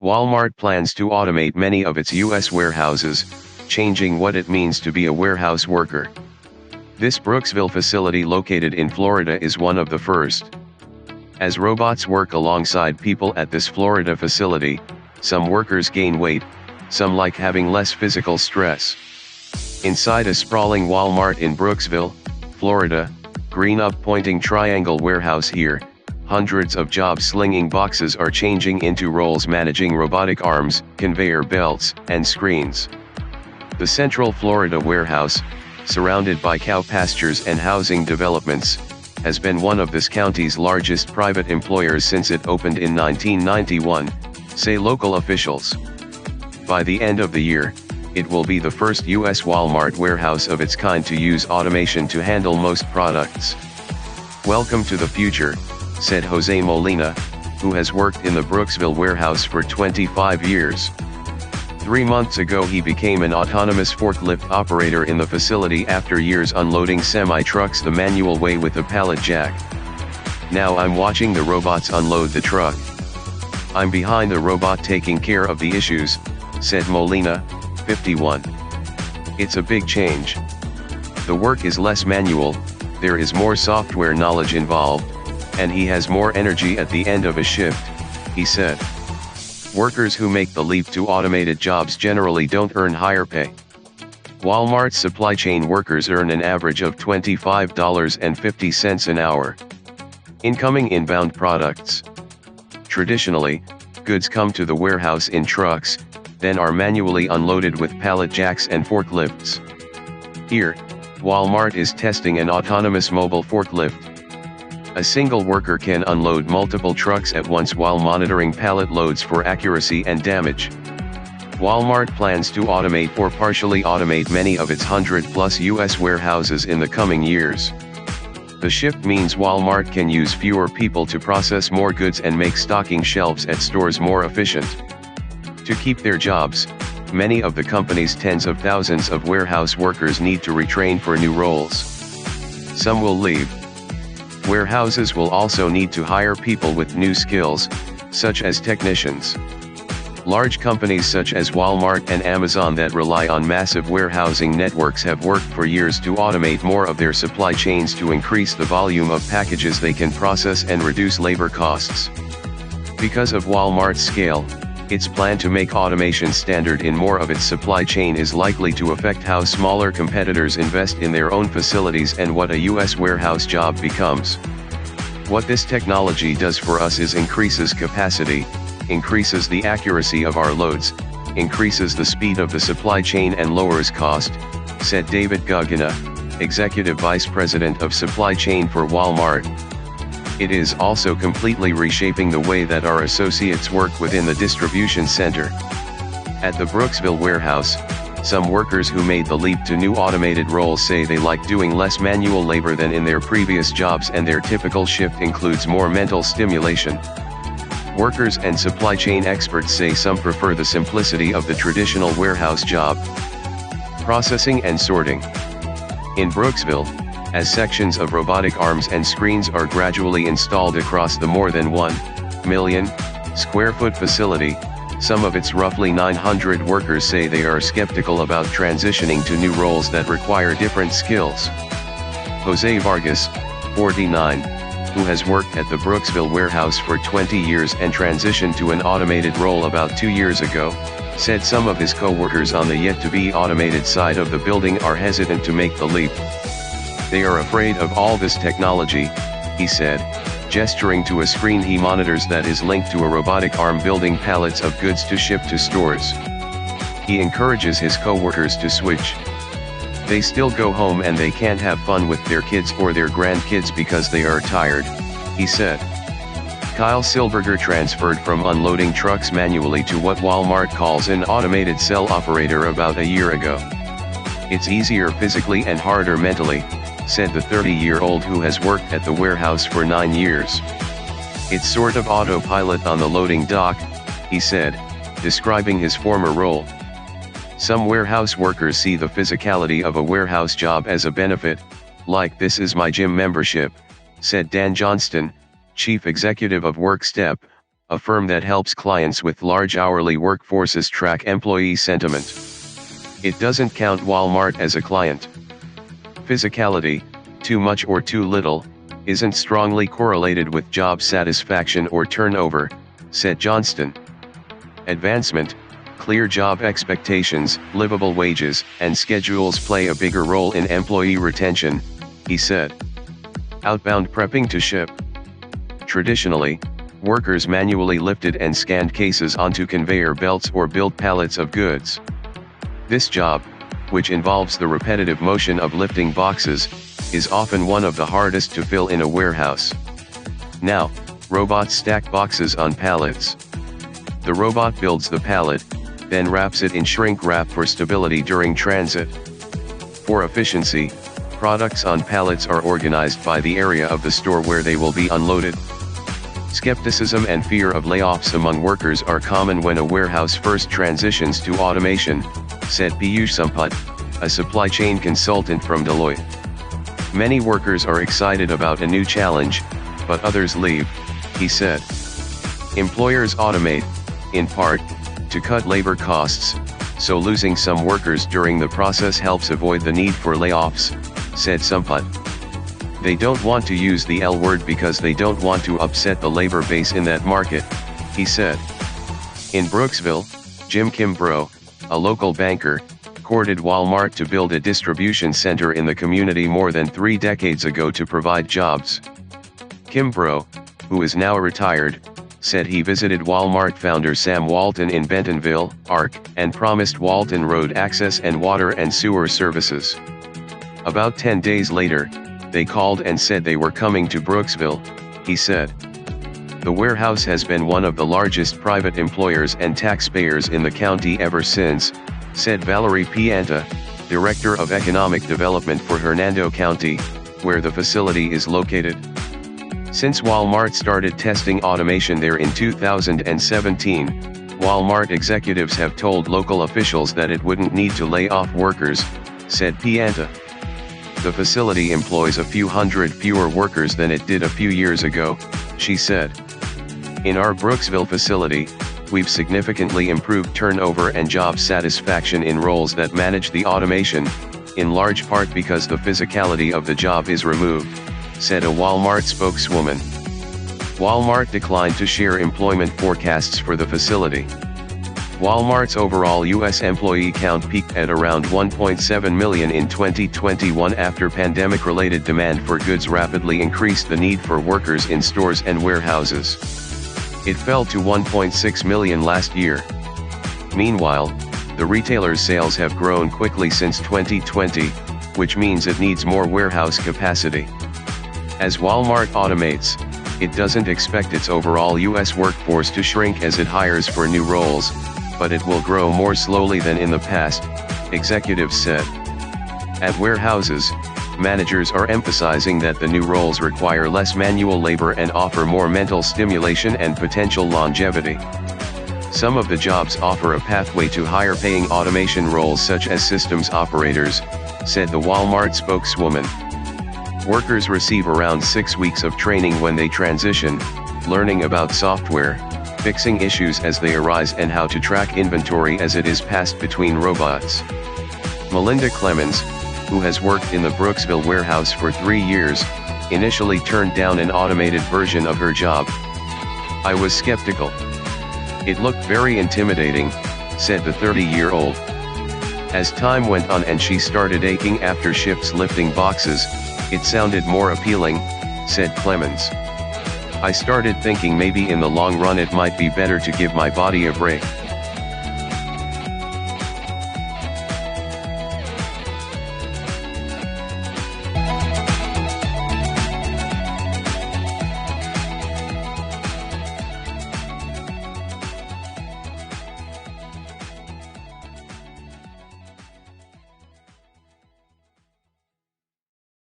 Walmart plans to automate many of its U.S. warehouses, changing what it means to be a warehouse worker. This Brooksville facility located in Florida is one of the first. As robots work alongside people at this Florida facility, some workers gain weight, some like having less physical stress. Inside a sprawling Walmart in Brooksville, Florida, green up pointing triangle warehouse here, hundreds of job-slinging boxes are changing into roles managing robotic arms, conveyor belts, and screens. The Central Florida warehouse, surrounded by cow pastures and housing developments, has been one of this county's largest private employers since it opened in 1991, say local officials. By the end of the year, it will be the first U.S. Walmart warehouse of its kind to use automation to handle most products. "Welcome to the future," said Jose Molina, who has worked in the Brooksville warehouse for 25 years. 3 months ago he became an autonomous forklift operator in the facility after years unloading semi-trucks the manual way with a pallet jack. "Now I'm watching the robots unload the truck. I'm behind the robot taking care of the issues," said Molina, 51. "It's a big change. The work is less manual, there is more software knowledge involved, and he has more energy at the end of a shift," he said. Workers who make the leap to automated jobs generally don't earn higher pay. Walmart's supply chain workers earn an average of $25.50 an hour. Incoming inbound products. Traditionally, goods come to the warehouse in trucks, then are manually unloaded with pallet jacks and forklifts. Here, Walmart is testing an autonomous mobile forklift. A single worker can unload multiple trucks at once while monitoring pallet loads for accuracy and damage. Walmart plans to automate or partially automate many of its 100-plus U.S. warehouses in the coming years. The shift means Walmart can use fewer people to process more goods and make stocking shelves at stores more efficient. To keep their jobs, many of the company's tens of thousands of warehouse workers need to retrain for new roles. Some will leave. Warehouses will also need to hire people with new skills, such as technicians. Large companies such as Walmart and Amazon that rely on massive warehousing networks have worked for years to automate more of their supply chains to increase the volume of packages they can process and reduce labor costs. Because of Walmart's scale, its plan to make automation standard in more of its supply chain is likely to affect how smaller competitors invest in their own facilities and what a U.S. warehouse job becomes. What this technology does for us is increases capacity, increases the accuracy of our loads, increases the speed of the supply chain and lowers cost, said David Gugina, Executive Vice President of Supply Chain for Walmart. It is also completely reshaping the way that our associates work within the distribution center. At the Brooksville warehouse, some workers who made the leap to new automated roles say they like doing less manual labor than in their previous jobs, and their typical shift includes more mental stimulation. Workers and supply chain experts say some prefer the simplicity of the traditional warehouse job. Processing and sorting. In Brooksville, as sections of robotic arms and screens are gradually installed across the more than 1 million square foot facility, some of its roughly 900 workers say they are skeptical about transitioning to new roles that require different skills. Jose Vargas, 49, who has worked at the Brooksville warehouse for 20 years and transitioned to an automated role about 2 years ago, said some of his co-workers on the yet-to-be automated side of the building are hesitant to make the leap. "They are afraid of all this technology," he said, gesturing to a screen he monitors that is linked to a robotic arm building pallets of goods to ship to stores. He encourages his co-workers to switch. "They still go home and they can't have fun with their kids or their grandkids because they are tired," he said. Kyle Silberger transferred from unloading trucks manually to what Walmart calls an automated cell operator about a year ago. "It's easier physically and harder mentally," said the 30-year-old who has worked at the warehouse for 9 years. "It's sort of autopilot on the loading dock," he said, describing his former role. Some warehouse workers see the physicality of a warehouse job as a benefit, like "this is my gym membership," said Dan Johnston, chief executive of WorkStep, a firm that helps clients with large hourly workforces track employee sentiment. It doesn't count Walmart as a client. Physicality, too much or too little, isn't strongly correlated with job satisfaction or turnover, said Johnston. Advancement, clear job expectations, livable wages, and schedules play a bigger role in employee retention, he said. Outbound prepping to ship. Traditionally, workers manually lifted and scanned cases onto conveyor belts or built pallets of goods. This job, which involves the repetitive motion of lifting boxes, is often one of the hardest to fill in a warehouse. Now, robots stack boxes on pallets. The robot builds the pallet, then wraps it in shrink wrap for stability during transit. For efficiency, products on pallets are organized by the area of the store where they will be unloaded. Skepticism and fear of layoffs among workers are common when a warehouse first transitions to automation, said Piyush Sampath, a supply chain consultant from Deloitte. Many workers are excited about a new challenge, but others leave, he said. Employers automate, in part, to cut labor costs, so losing some workers during the process helps avoid the need for layoffs, said Sampath. They don't want to use the L word because they don't want to upset the labor base in that market, he said. In Brooksville, Jim Kimbrough, a local banker, courted Walmart to build a distribution center in the community more than 3 decades ago to provide jobs. Kimbrough, who is now retired, said he visited Walmart founder Sam Walton in Bentonville, ARC, and promised Walton road access and water and sewer services. About 10 days later, they called and said they were coming to Brooksville, he said. The warehouse has been one of the largest private employers and taxpayers in the county ever since, said Valerie Pianta, Director of Economic Development for Hernando County, where the facility is located. Since Walmart started testing automation there in 2017, Walmart executives have told local officials that it wouldn't need to lay off workers, said Pianta. The facility employs a few hundred fewer workers than it did a few years ago, she said. In our Brooksville facility, we've significantly improved turnover and job satisfaction in roles that manage the automation, in large part because the physicality of the job is removed, said a Walmart spokeswoman. Walmart declined to share employment forecasts for the facility. Walmart's overall U.S. employee count peaked at around 1.7 million in 2021 after pandemic-related demand for goods rapidly increased the need for workers in stores and warehouses. It fell to 1.6 million last year. Meanwhile, the retailer's sales have grown quickly since 2020, which means it needs more warehouse capacity. As Walmart automates, it doesn't expect its overall U.S. workforce to shrink as it hires for new roles, but it will grow more slowly than in the past, executives said. At warehouses, managers are emphasizing that the new roles require less manual labor and offer more mental stimulation and potential longevity. Some of the jobs offer a pathway to higher-paying automation roles such as systems operators, said the Walmart spokeswoman. Workers receive around 6 weeks of training when they transition, learning about software, fixing issues as they arise and how to track inventory as it is passed between robots. Melinda Clemens, who has worked in the Brooksville warehouse for 3 years, initially turned down an automated version of her job. I was skeptical. It looked very intimidating, said the 30-year-old. As time went on and she started aching after shifts lifting boxes, it sounded more appealing, said Clemens. I started thinking maybe in the long run it might be better to give my body a break.